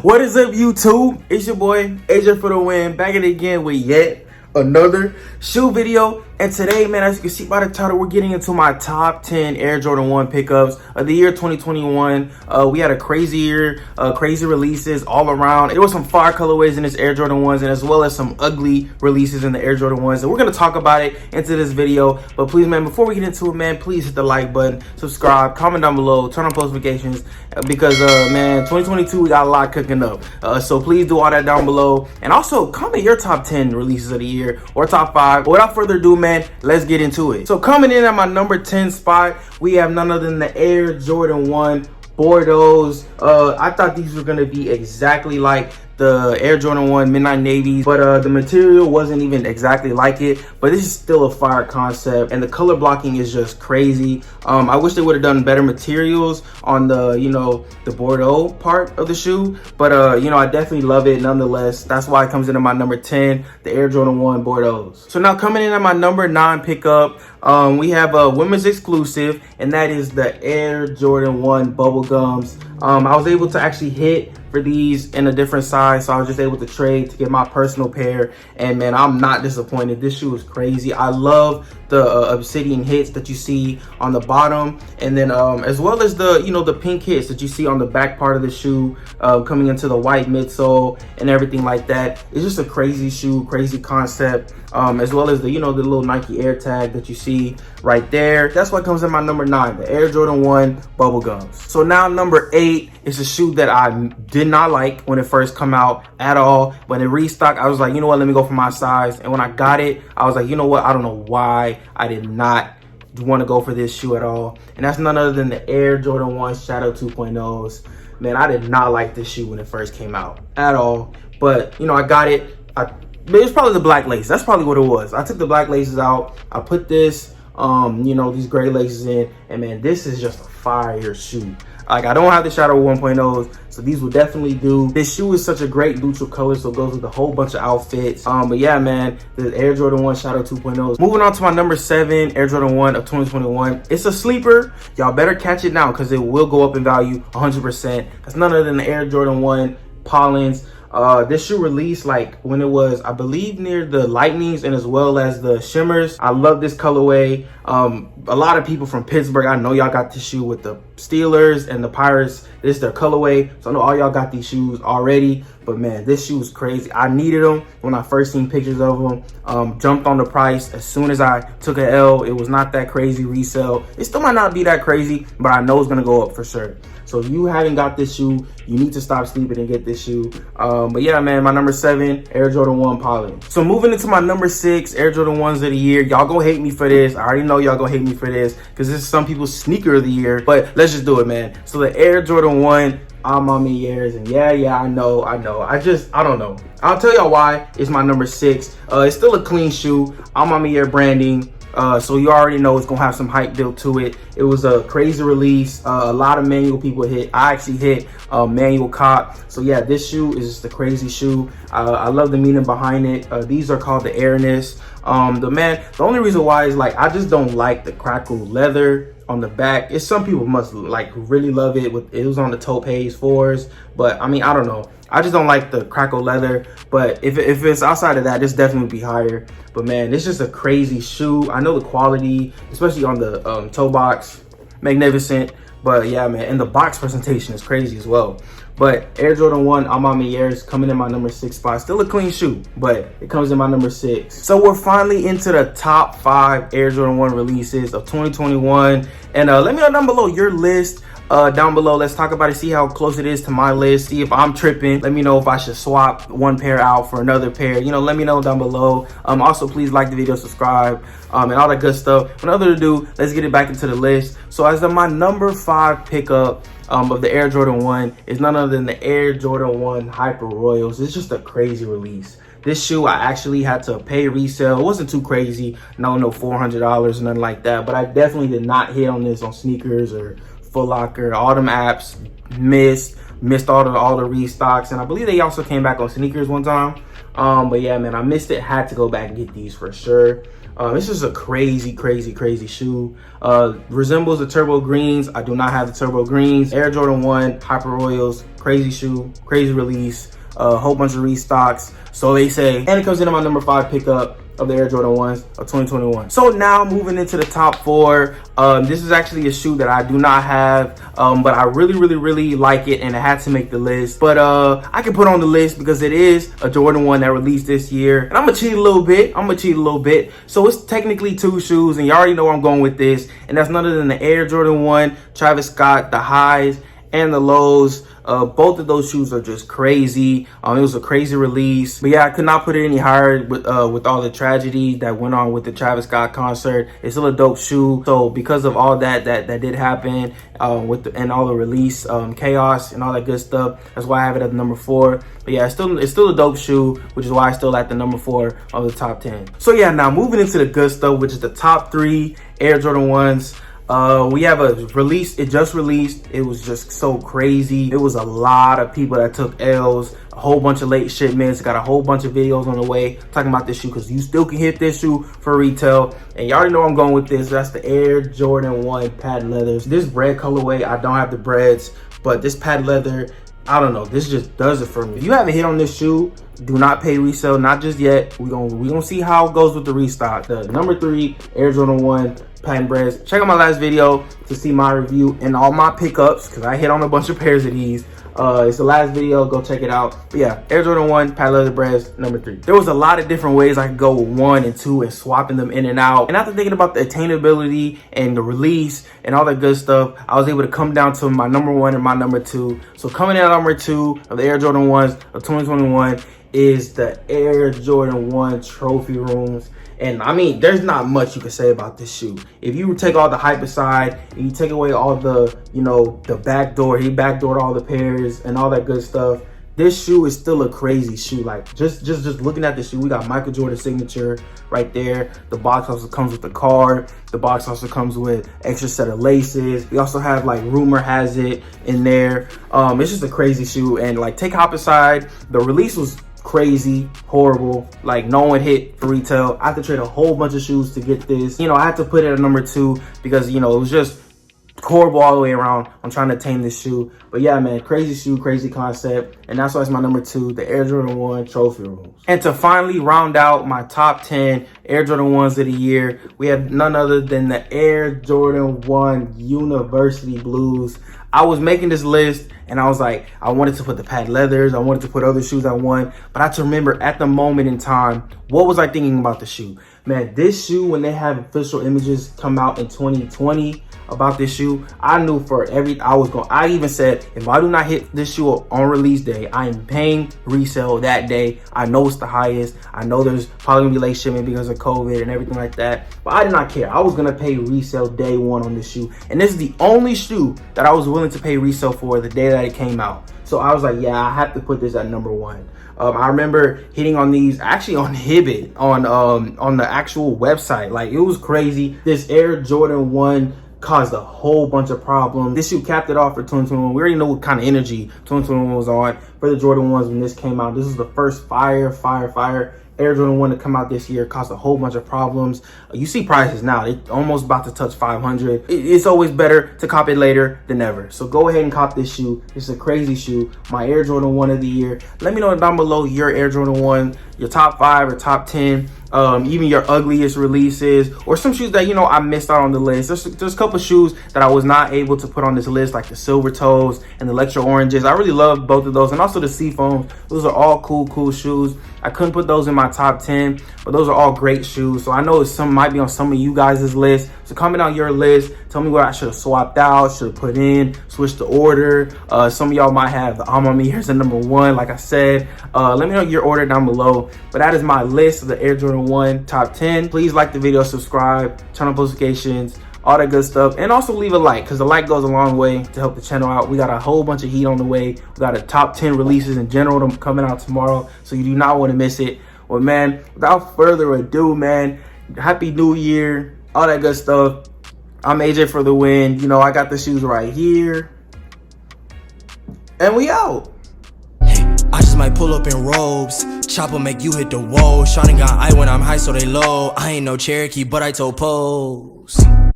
What is up, YouTube? It's your boy AJ for the win, back at it again with yet another shoe video. And today, man, as you can see by the title, we're getting into my top 10 Air Jordan 1 pickups of the year 2021. We had a crazy year, crazy releases all around. There was some fire colorways in this Air Jordan 1s, and as well as some ugly releases in the Air Jordan 1s. And we're going to talk about it into this video. But please, man, before we get into it, man, please hit the like button, subscribe, comment down below, turn on post notifications, because, man, 2022, we got a lot cooking up. So please do all that down below. And also, comment your top 10 releases of the year or top 5. But without further ado, man, let's get into it. So coming in at my number 10 spot, we have none other than the Air Jordan 1 Bordeaux. I thought these were going to be exactly like the Air Jordan 1 Midnight Navies, but the material wasn't even exactly like it. But this is still a fire concept, and the color blocking is just crazy. I wish they would have done better materials on the, the Bordeaux part of the shoe, but I definitely love it nonetheless. That's why it comes into my number 10, the Air Jordan 1 Bordeaux. So now coming in at my number 9 pickup, we have a women's exclusive, and that is the Air Jordan 1 Bubble Gums. I was able to actually hit for these in a different size, so I was just able to trade to get my personal pair, and man, I'm not disappointed. This shoe is crazy. I love the obsidian hits that you see on the bottom, and then as well as the the pink hits that you see on the back part of the shoe, coming into the white midsole and everything like that. It's just a crazy shoe, crazy concept, as well as the the little Nike Air tag that you see right there. That's what comes in my number 9, the Air Jordan 1 Bubble Gums. So now number 8 is a shoe that I did not like when it first come out at all. When it restocked, I was like, you know what, let me go for my size. And when I got it, I was like, you know what, I don't know why I did not want to go for this shoe at all. And that's none other than the Air Jordan 1 Shadow 2.0s. Man, I did not like this shoe when it first came out at all. But I got it. It was probably the black lace. That's probably what it was. I took the black laces out. I put this these gray laces in, and man, this is just a fire shoe. Like, I don't have the Shadow 1.0s, so these will definitely do. This shoe is such a great neutral color, so it goes with a whole bunch of outfits. But yeah, man, the Air Jordan 1 Shadow 2.0s. Moving on to my number 7, Air Jordan 1 of 2021. It's a sleeper. Y'all better catch it now, because it will go up in value 100%. That's none other than the Air Jordan 1 Pollens. This shoe released like when it was, I believe, near the lightnings and as well as the shimmers. I love this colorway. A lot of people from Pittsburgh, I know y'all got this shoe with the Steelers and the Pirates. This is their colorway, so I know all y'all got these shoes already. But man, this shoe is crazy. I needed them when I first seen pictures of them. Jumped on the price as soon as I took an L. It was not that crazy resale. It still might not be that crazy, but I know it's gonna go up for sure. So if you haven't got this shoe, you need to stop sleeping and get this shoe. But yeah, man, my number 7, Air Jordan 1 Pollens. So moving into my number 6, Air Jordan 1s of the year. Y'all gonna hate me for this. I already know y'all gonna hate me for this, because this is some people's sneaker of the year. But let's just do it, man. So the Air Jordan 1 Amami years, and yeah, I know. I don't know. I'll tell y'all why it's my number 6. It's still a clean shoe. Amami Air branding. So you already know it's gonna have some hype built to it. It was a crazy release. A lot of manual people hit. I actually hit manual cop. So yeah, this shoe is just a crazy shoe. I love the meaning behind it. These are called the Airness. The only reason why is like, I just don't like the crackle leather on the back. It's some people must like really love it. It was on the Taupe 4s, but I mean, I don't know. I just don't like the crackle leather, but if it's outside of that, this definitely would be higher. But man, it's just a crazy shoe. I know the quality, especially on the toe box, magnificent. But yeah, man, and the box presentation is crazy as well. But Air Jordan 1 Amami Airs coming in my number 6 spot. Still a clean shoe, but it comes in my number 6. So we're finally into the top 5 Air Jordan 1 releases of 2021. And let me know down below your list. Down below, let's talk about it, see how close it is to my list, see if I'm tripping. Let me know if I should swap one pair out for another pair. Let me know down below. Also, please like the video, subscribe, and all that good stuff. Without further ado, let's get it back into the list. So as my number 5 pickup of the Air Jordan 1 is none other than the Air Jordan 1 Hyper Royals. It's just a crazy release. This shoe, I actually had to pay resale. It wasn't too crazy, no $400 or nothing like that, but I definitely did not hit on this on sneakers or Foot Locker. All them apps missed all the restocks, and I believe they also came back on sneakers one time. But yeah, man, I missed it. Had to go back and get these for sure. This is a crazy shoe. Resembles the Turbo Greens. I do not have the Turbo Greens. Air Jordan 1 Hyper Royals, crazy shoe, crazy release, a whole bunch of restocks, so they say. And it comes in my number 5 pickup of the Air Jordan 1s of 2021. So now moving into the top 4. This is actually a shoe that I do not have, but I really like it, and it had to make the list. But I can put on the list because it is a Jordan 1 that released this year, and I'm gonna cheat a little bit. So it's technically 2 shoes, and you already know where I'm going with this, and that's none other than the Air Jordan 1 Travis Scott, the highs and the lows. Both of those shoes are just crazy. It was a crazy release, but yeah, I could not put it any higher with all the tragedy that went on with the Travis Scott concert. It's still a dope shoe. So because of all that did happen, and all the release chaos and all that good stuff, that's why I have it at the number 4. But yeah, it's still a dope shoe, which is why I still at the number 4 of the top 10. So yeah, now moving into the good stuff, which is the top 3 Air Jordan 1s. We have a release. It just released. It was just so crazy. It was a lot of people that took L's, a whole bunch of late shipments. Got a whole bunch of videos on the way talking about this shoe, because you still can hit this shoe for retail. And you already know I'm going with this. That's the Air Jordan 1 patent leathers. This bread colorway, I don't have the breads, but this patent leather, I don't know, this just does it for me. If you haven't hit on this shoe, do not pay resale, not just yet. We're gonna see how it goes with the restock. The number 3 Air Jordan 1 patent breads. Check out my last video to see my review and all my pickups, because I hit on a bunch of pairs of these. It's the last video, go check it out. But yeah, Air Jordan 1 patent leather breads, number 3. There was a lot of different ways I could go with 1 and 2 and swapping them in and out. And after thinking about the attainability and the release and all that good stuff, I was able to come down to my number 1 and my number 2. So coming in at number 2 of the Air Jordan 1s of 2021 is the Air Jordan 1 Trophy Rooms. And I mean, there's not much you can say about this shoe. If you take all the hype aside and you take away all the, you know, the backdoor, he backdoored all the pairs and all that good stuff, this shoe is still a crazy shoe. Like just looking at the shoe, we got Michael Jordan's signature right there. The box also comes with the card. The box also comes with extra set of laces. We also have, like, rumor has it in there. It's just a crazy shoe. And like, take hype aside, the release was crazy, horrible. Like, no one hit for retail. I had to trade a whole bunch of shoes to get this. You know, I had to put it at number 2 because, you know, it was just horrible all the way around. I'm trying to tame this shoe. But yeah, man, crazy shoe, crazy concept. And that's why it's my number 2, the Air Jordan 1 Trophy Rooms. And to finally round out my top 10 Air Jordan 1s of the year, we have none other than the Air Jordan 1 University Blues. I was making this list and I was like, I wanted to put the patent leathers, I wanted to put other shoes I want, but I had to remember at the moment in time, what was I thinking about the shoe? Man, this shoe, when they have official images come out in 2020 about this shoe, I knew I even said, if I do not hit this shoe on release day, I am paying resale that day. I know it's the highest. I know there's probably gonna be late shipment because of COVID and everything like that, but I did not care. I was gonna pay resale day 1 on this shoe. And this is the only shoe that I was willing to pay resale for the day that it came out. So I was like, yeah, I have to put this at number 1. I remember hitting on these actually on Hibbit, on the actual website. Like, it was crazy. This Air Jordan 1 caused a whole bunch of problems. This shoe capped it off for 2021. We already know what kind of energy 2021 was on for the Jordan 1s when this came out. This was the first fire Air Jordan 1 to come out this year. Caused a whole bunch of problems. You see prices now, they almost about to touch 500. It's always better to cop it later than never. So go ahead and cop this shoe. It's a crazy shoe. My Air Jordan 1 of the year. Let me know down below your Air Jordan 1, your top 5 or top 10. Even your ugliest releases, or some shoes that, you know, I missed out on the list. There's a couple shoes that I was not able to put on this list, like the Silver Toes and the Electro Oranges. I really love both of those, and also the Seafoams. Those are all cool shoes. I couldn't put those in my top 10, but those are all great shoes. So I know some might be on some of you guys' list. So comment on your list. Tell me what I should have swapped out, should have put in, switched the order. Some of y'all might have the Amami here's the number 1, like I said. Let me know your order down below. But that is my list of the Air Jordan 1 top 10. Please like the video, subscribe, turn on notifications, all that good stuff, and also leave a like, because the like goes a long way to help the channel out. We got a whole bunch of heat on the way. We got a top 10 releases in general coming out tomorrow, so you do not want to miss it. Well, man, without further ado, man, happy new year, all that good stuff. I'm AJ for the win. You know, I got the shoes right here, and we out. I just might pull up in robes. Chopper make you hit the wall. Shawty got eye when I'm high, so they low. I ain't no Cherokee, but I told pose.